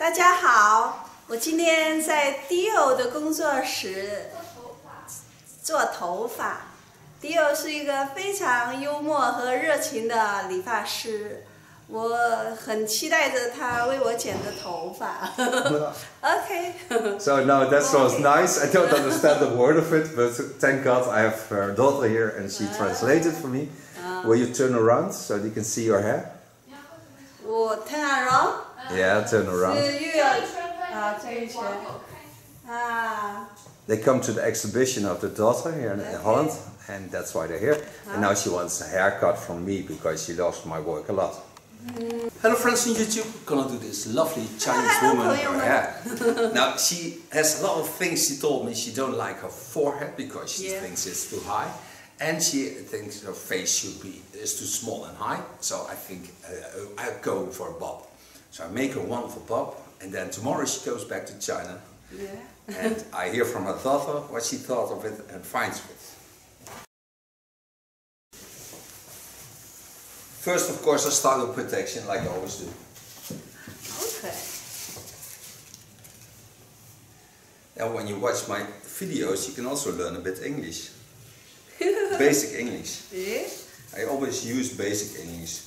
大家好，我今天在 Theo 的工作室做头发。Theo 是一个非常幽默和热情的理发师，我很期待着他为我剪的头发。Okay. So now that was nice. I don't understand a word of it, but thank God I have her daughter here and she translated for me. Will you turn around so you can see your hair? 我 turn around. Yeah, turn around. They come to the exhibition of the daughter here in Holland, and that's why they're here. And now she wants a haircut from me because she loves my work a lot. Hello friends on YouTube, gonna do this lovely Chinese woman her hair. Now she has a lot of things. She told me she don't like her forehead because she thinks it's too high, and she thinks her face is too small and high. So I think I'll go for a bob. So I make her one for bob, and then tomorrow she goes back to China. And I hear from her daughter what she thought of it and finds it. First, of course, I start with protection, like I always do. Okay. And when you watch my videos, you can also learn a bit English. Basic English. Yeah? I always use basic English.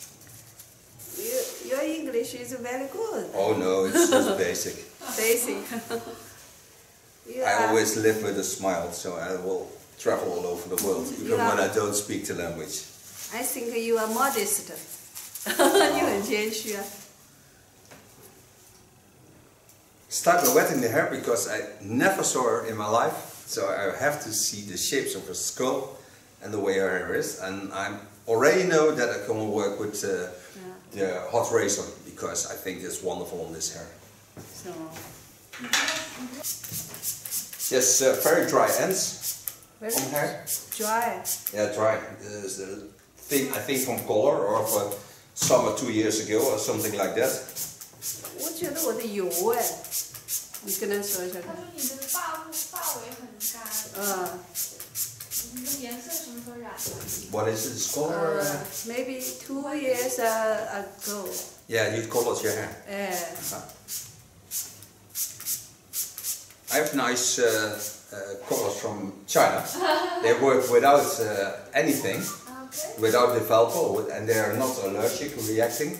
Your English is very good. Oh no, it's just basic. Basic. I always live with a smile, so I will travel all over the world, even when I don't speak the language. I think you are modest. 你很谦虚啊。Start by wetting the hair because I never saw her in my life, so I have to see the shapes of her skull and the way her hair is, and I already know that I can work with the hot razor because I think it's wonderful on this hair. So. Yes, very dry ends on hair. Dry. Yeah, dry. This is the thing I think from color or for summer 2 years ago or something like that. 我觉得我的油哎，你跟他说一下。他说你的发尾很干。你的颜色什么时候染的？ What is it? Color? Maybe 2 years ago. Yeah, you colored your hair. I have nice colors from China. They work without anything, without developer, and they are not allergic reacting.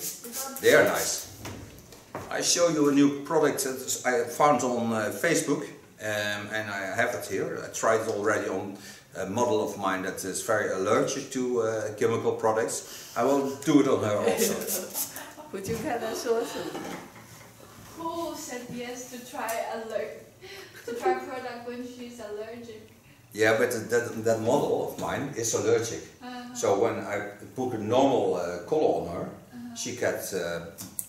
They are nice. I show you a new product that I found on Facebook, and I have it here. I tried it already on a model of mine that is very allergic to chemical products. I will do it on her also. 我就看他说什么。Who said yes to try product when she's allergic? Yeah, but that model of mine is allergic. So when I put a normal color on her, she gets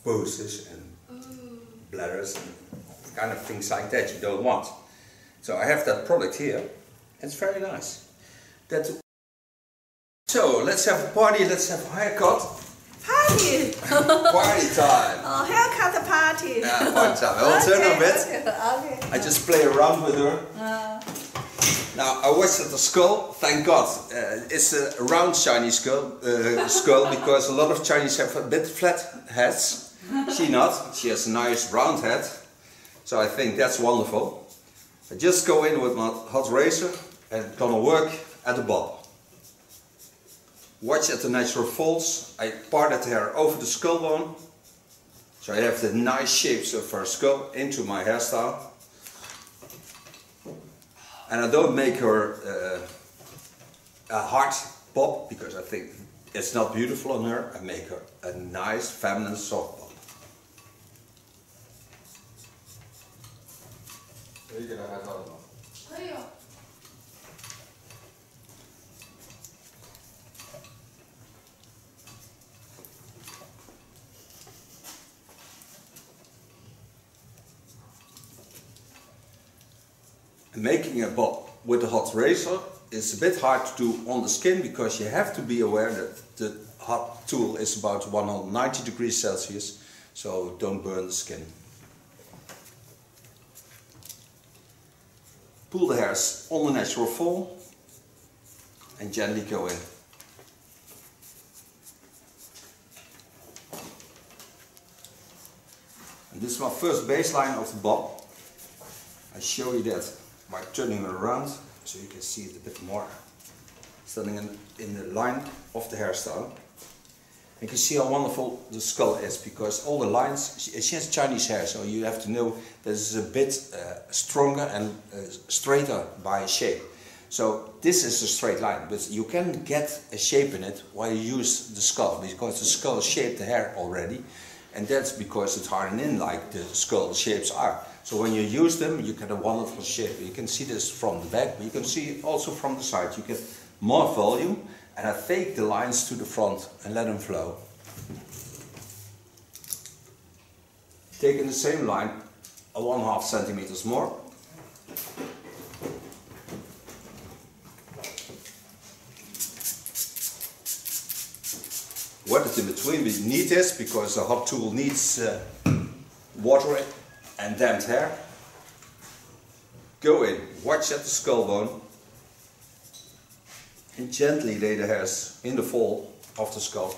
bruises and bladders and kind of things like that you don't want. So I have that product here. It's very nice. So let's have a party, let's have a haircut. Party! Party time! Oh, haircut party! Yeah, party time. I will turn her a bit. Okay. I just play around with her. Now I watched at the skull, thank God. It's a round Chinese skull because a lot of Chinese have a bit flat heads. She not, she has a nice round head. So I think that's wonderful. I just go in with my hot razor and gonna work at the bob. Watch at the natural folds. I parted the hair over the skull bone. So I have the nice shapes of her skull into my hairstyle. And I don't make her a hard bob because I think it's not beautiful on her. I make her a nice feminine soft bob. Making a bob with the hot razor is a bit hard to do on the skin because you have to be aware that the hot tool is about 190 degrees Celsius, so don't burn the skin. Pull the hairs on the natural fold and gently go in. And this is my first baseline of the bob. I show you that by turning it around so you can see it a bit more. Standing in the line of the hairstyle. You can see how wonderful the skull is because all the lines, she has Chinese hair, so you have to know that it's a bit stronger and straighter by shape. So this is a straight line, but you can get a shape in it while you use the skull, because the skull shaped the hair already, and that's because it's hardened in like the skull shapes are. So when you use them, you get a wonderful shape. You can see this from the back, but you can see it also from the side. You get more volume. And I take the lines to the front and let them flow. Taking the same line, 1.5 centimeters more. Wet it in between, we need this because the hot tool needs water and damped hair. Go in, watch at the skull bone. And gently lay the hairs in the fall of the skull.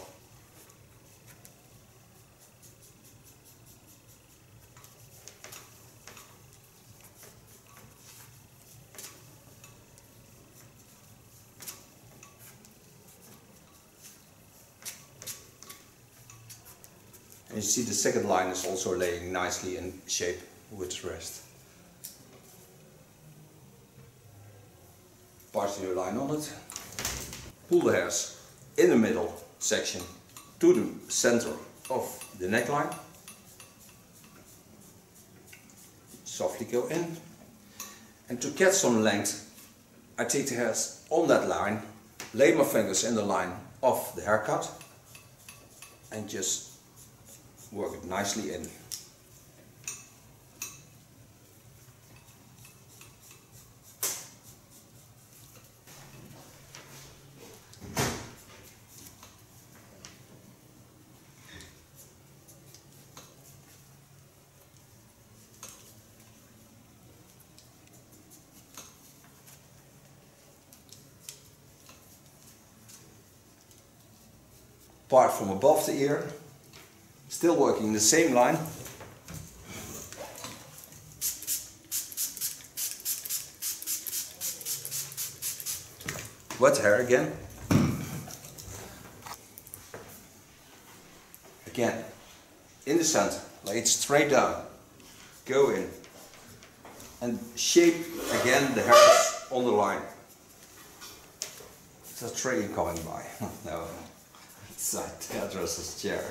And you see the second line is also laying nicely in shape with the rest. Part your line on it. Pull the hairs in the middle section to the center of the neckline. Softly go in. And to get some length, I take the hairs on that line, lay my fingers in the line of the haircut and just work it nicely in. Part from above the ear, still working the same line. Wet hair again. Again, in the center, lay it straight down. Go in and shape again the hairs on the line. There's a train coming by. No. It's a hairdresser's chair.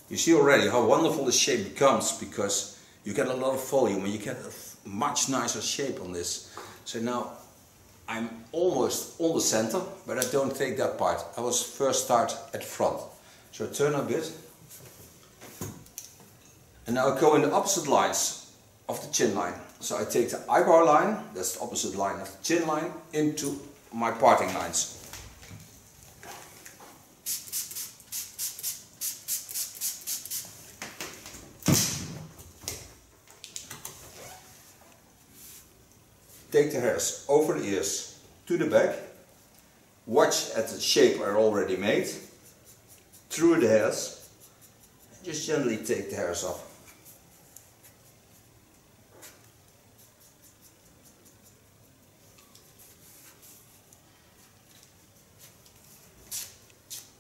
You see already how wonderful the shape becomes because you get a lot of volume and you get a much nicer shape on this. So now I'm almost on the center, but I don't take that part. I was first start at the front. So I turn a bit, and now I go in the opposite lines of the chin line. So I take the eyebrow line, that's the opposite line of the chin line, into my parting lines. Take the hairs over the ears to the back, watch at the shape I already made. Through the hairs, just gently take the hairs off.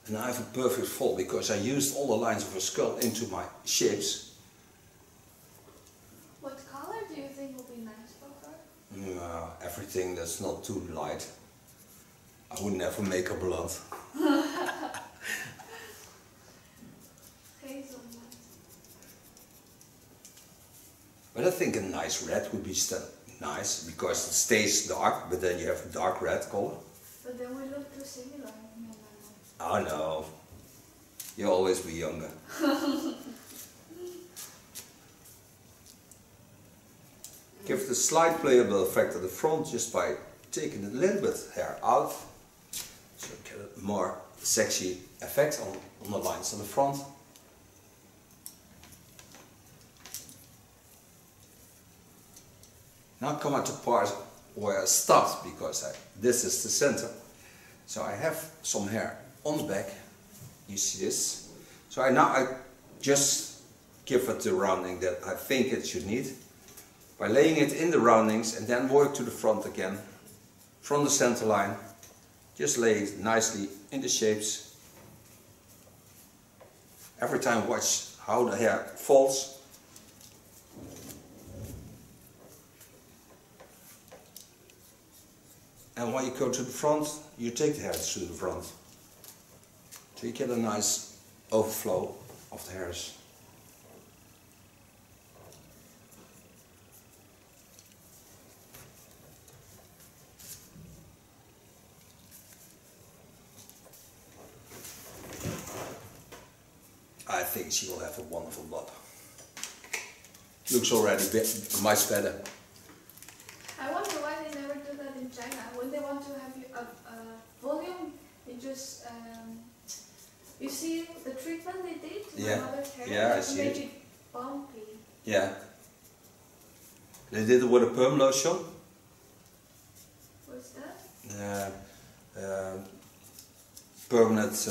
And now I have a perfect fall because I used all the lines of a skull into my shapes. What color do you think will be nice for her? Everything that's not too light. I would never make her blonde. But I think a nice red would be still nice because it stays dark, but then you have a dark red color. But then we look too similar. Oh no, you'll always be younger. Give the slight playable effect at the front just by taking a little bit hair out. So get a more sexy effect on the lines on the front. Now come at the part where I stopped, because this is the center. So I have some hair on the back, you see this. So I just give it the rounding that I think it should need, by laying it in the roundings and then work to the front again, from the center line. Just lay it nicely in the shapes. Every time watch how the hair falls. And when you go to the front, you take the hair to the front. So you get a nice overflow of the hairs. I think she will have a wonderful bob. Looks already much better. I wonder why they never do that in China. When they want to have a volume, they just you see the treatment they did to my mother's hair. Yeah, I just see made it. it bumpy. Yeah. They did it with a perm lotion. What's that? Permanent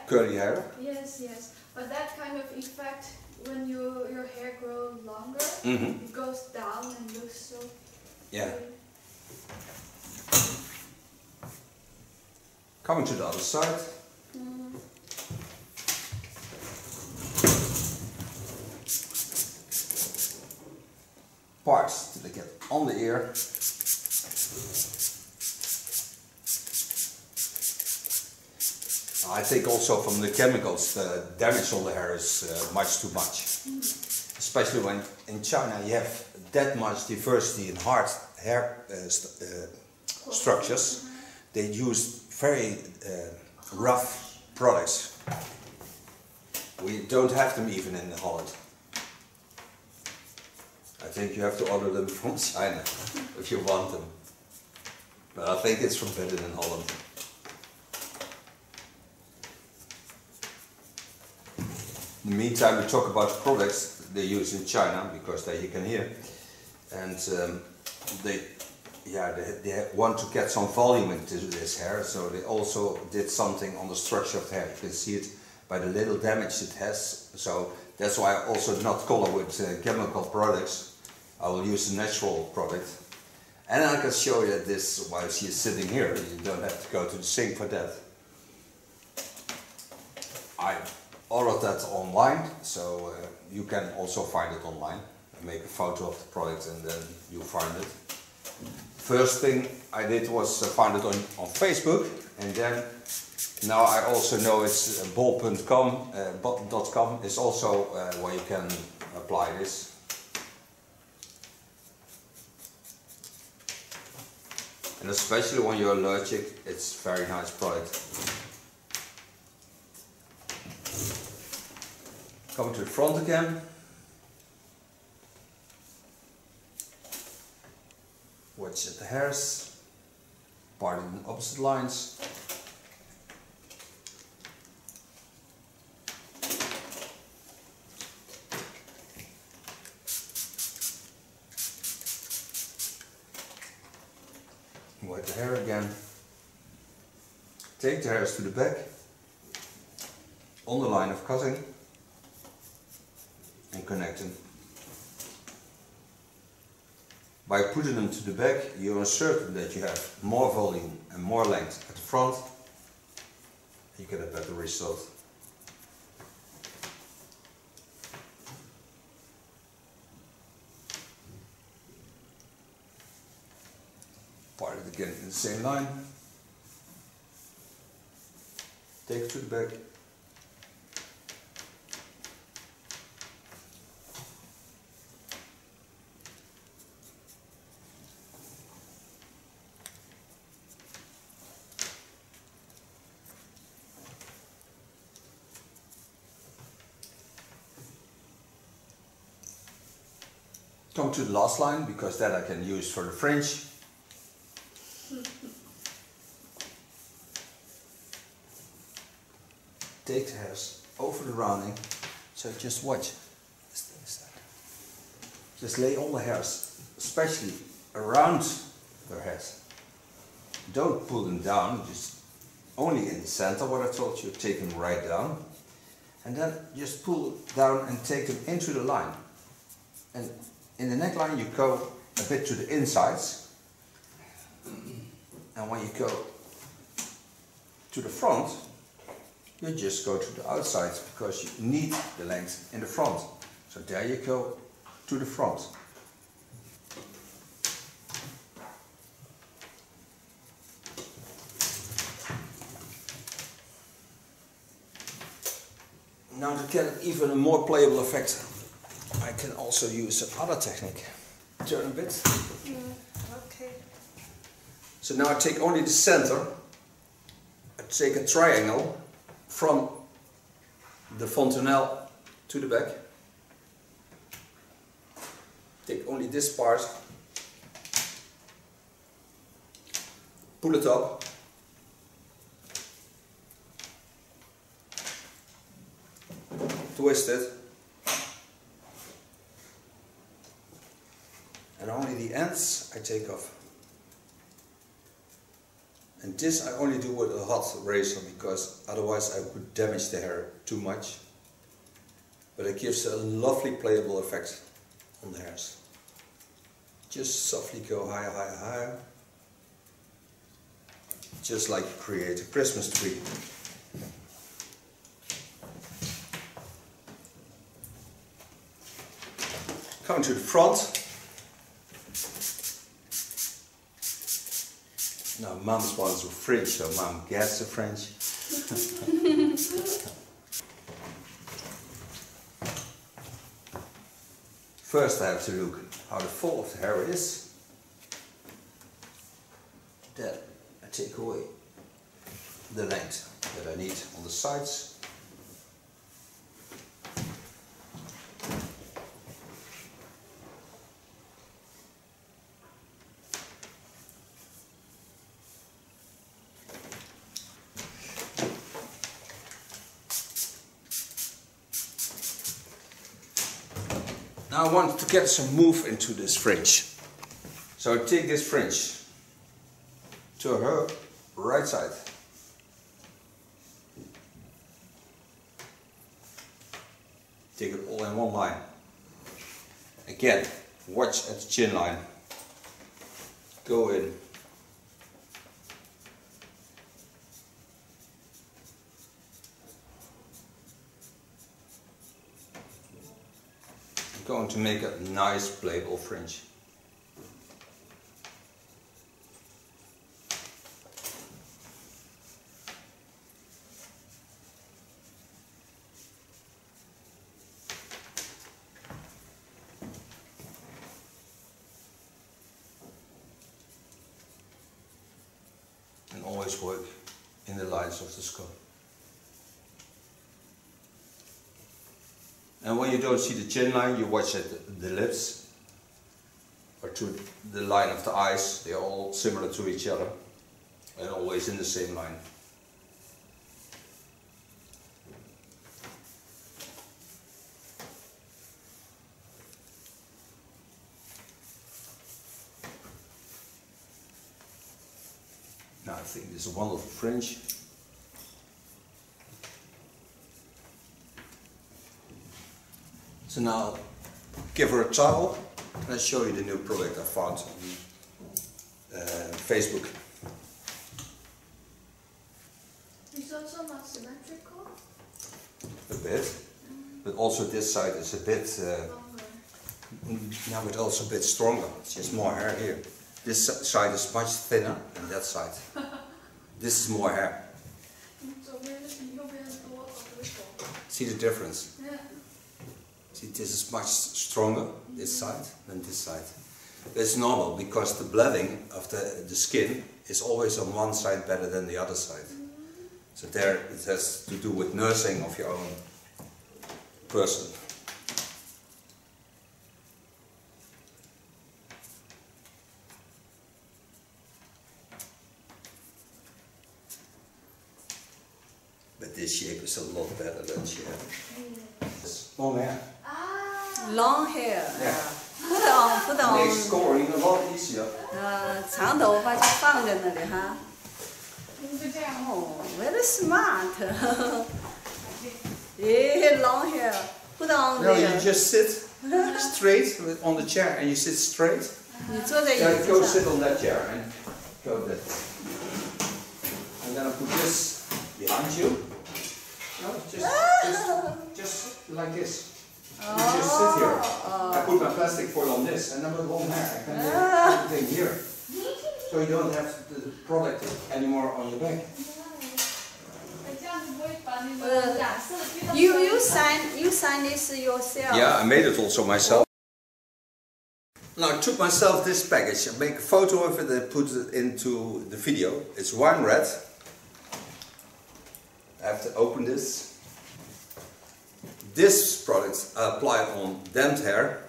curly hair. Yes, yes. But that kind of effect, when your hair grows longer, it goes down and looks so. Yeah. Good. Coming to the other side. Parts that I get on the ear. I think also from the chemicals, the damage on the hair is much too much. Especially when in China you have that much diversity in hard hair structures. They use very rough products. We don't have them even in Holland. I think you have to order them from China if you want them. But I think it's forbidden in Holland. In the meantime, we talk about the products they use in China, because there you can hear. And they want to get some volume into this hair, so they also did something on the structure of the hair. You can see it by the little damage it has. So that's why I also not color with chemical products. I will use a natural product. And I can show you this while she is sitting here. You don't have to go to the sink for that. I ordered that online, so you can also find it online. I make a photo of the product and then you find it. First thing I did was find it on Facebook, and then now I also know it's bol.com is also where you can apply this. And especially when you're allergic, it's a very nice product. Coming to the front again. Watch at the hairs, part in opposite lines. Wipe the hair again. Take the hairs to the back, on the line of cutting, and connect them. By putting them to the back, you are certain that you have more volume and more length at the front. You get a better result. Part it again in the same line. Take it to the back. Come to the last line, because that I can use for the fringe. Take the hairs over the rounding, so just watch. Just lay all the hairs especially around her head. Don't pull them down, just only in the center, what I told you, take them right down. And then just pull down and take them into the line. And in the neckline you go a bit to the insides. And when you go to the front, you just go to the outsides because you need the length in the front. So there you go to the front. Now to get even a more playable effect, I can also use another technique. Turn a bit. Okay. So now I take only the center, I take a triangle from the fontanelle to the back. Take only this part, pull it up, twist it, and only the ends I take off. And this I only do with a hot razor because otherwise I would damage the hair too much. But it gives a lovely playable effect on the hairs. Just softly go higher, higher, higher. Just like you create a Christmas tree. Come to the front. Now Mom's wants a fringe, so Mom gets a fringe. First I have to look how the fall of the hair is. Then I take away the length that I need on the sides. Now I want to get some move into this fringe. So I take this fringe to her right side. Take it all in one line. Again, watch at the chin line. Go in. Going to make a nice playable fringe. And always work in the lines of the skull. And when you don't see the chin line, you watch at the lips or to the line of the eyes. They are all similar to each other and always in the same line. Now I think this is a wonderful fringe. So now I'll give her a towel and I'll show you the new product I found on Facebook. It's also not symmetrical? A bit, but also this side is a bit, now it's also a bit stronger, it's just more hair here. This side is much thinner than that side. This is more hair. See the difference? Yeah. See, this is much stronger, this side, than this side. It's normal because the bleeding of the skin is always on one side better than the other side. So there it has to do with nursing of your own person. But this shape is a lot better than she had. Long hair. Long hair. Yeah. 不懂。 Makes coloring a lot easier. 长头发就放在那里哈。就这样。哦 ，very smart 。耶 ，long hair， 不懂 No, 这 you 个。 just sit straight on the chair and you sit straight. 你坐在椅 Yeah, 子 go 上。 sit on that chair and go that. And then I put this behind you. No, just like this. You just sit here. I put my plastic foil on this, and then with long hair, I can do everything here. So you don't have the product anymore on your back. 这样子不会把那个染色堆到。You sign this yourself. Yeah, I made it also myself. Now I took myself this package and make a photo of it and put it into the video. It's wine red. I have to open this. This product I apply on damp hair.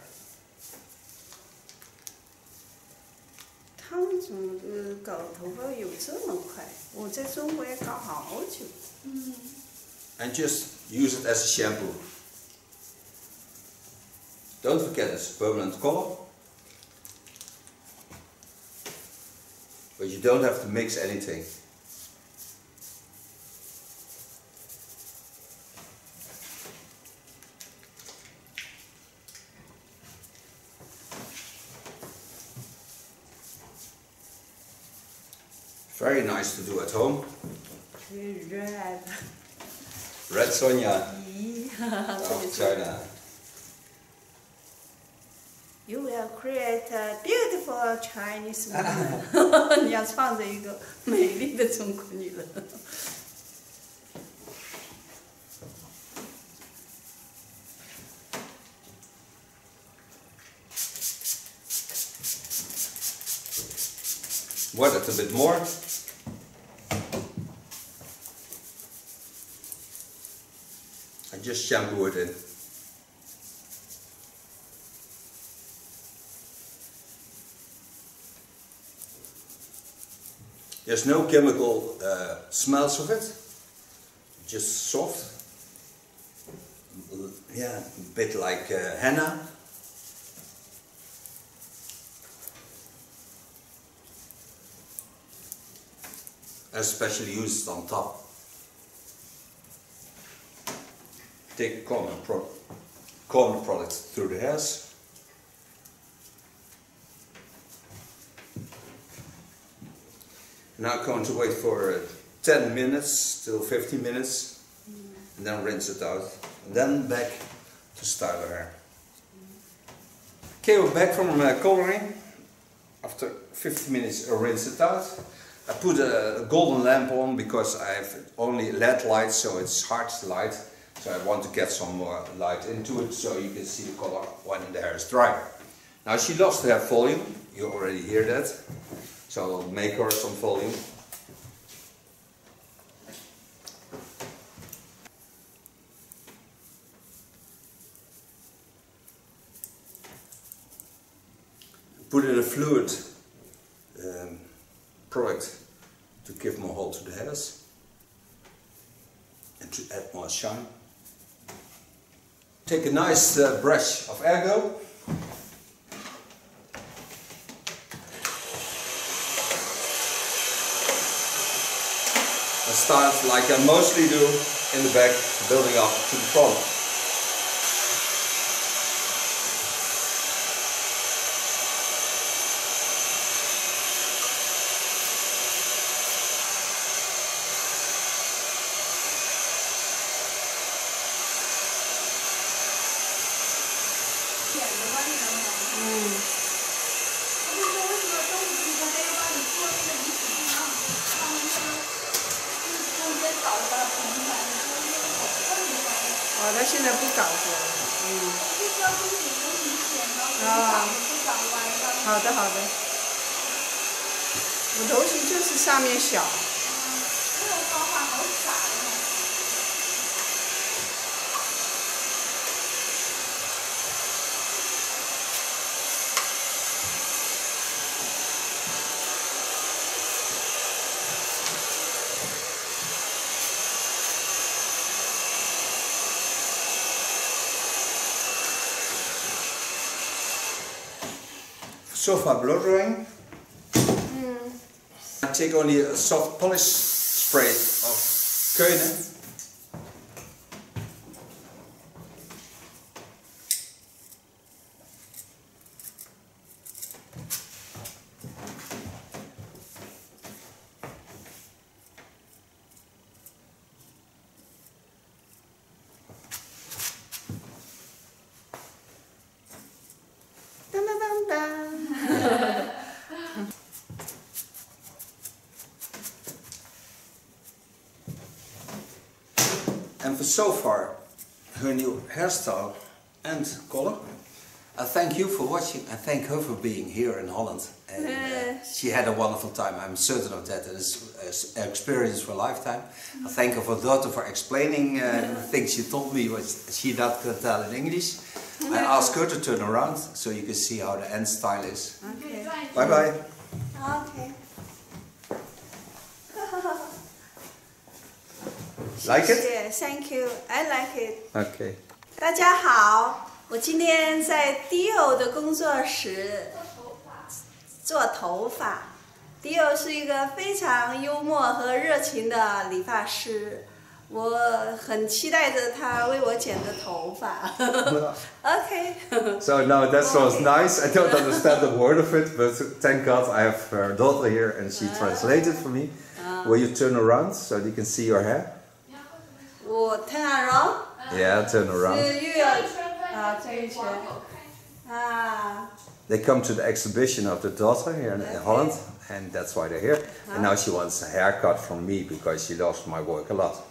他们怎么搞头发有这么快？我在中国也搞好久。And just use it as a shampoo. Don't forget it's a permanent color. But you don't have to mix anything. Very nice to do at home. Red. Red Sonja 咦， of China. You will create a beautiful Chinese woman 。你要创造一个美丽的中国女人。Wet it a bit more. And just shampoo it in. There's no chemical smells of it, just soft. Yeah, a bit like henna. Especially used on top. Take common product through the hairs. Now I'm going to wait for 10 minutes till 15 minutes and then rinse it out and then back to style the hair. Okay, we're back from coloring. After 15 minutes I rinse it out. I put a golden lamp on because I have only LED light, so it's hard light. So I want to get some more light into it so you can see the color when the hair is dry. Now she lost her volume, you already hear that. So I'll make her some volume. Put in a fluid product to give more hold to the hairs and to add more shine. Take a nice brush of ergo. And start like I mostly do in the back, building up to the front.哦，他现在不搞过了。啊，好的好的。我头型就是上面小。这种方法好傻呀。so far blow drying. I take only a soft polish spray of Keunen. And for so far her new hairstyle and color. I thank you for watching and thank her for being here in Holland. And she had a wonderful time, I'm certain of that. It's an experience for a lifetime. I thank her for daughter for explaining the things she told me what she not could tell in English. I asked her to turn around so you can see how the end style is. Okay. Bye bye. Okay. Like it? Yeah, thank you. I like it. Okay. 大家好，我今天在 Theo 的工作室做头发。Theo 是一个非常幽默和热情的理发师，我很期待着他为我剪的头发。Okay. So now that was nice. I don't understand a word of it, but thank God I have her daughter here and she translated for me. Will you turn around so you can see your hair? 我 turn around. Yeah, turn around. 又要这一圈啊。They come to the exhibition of the daughter here in Holland, and that's why they're here. And now she wants a haircut from me because she loves my work a lot.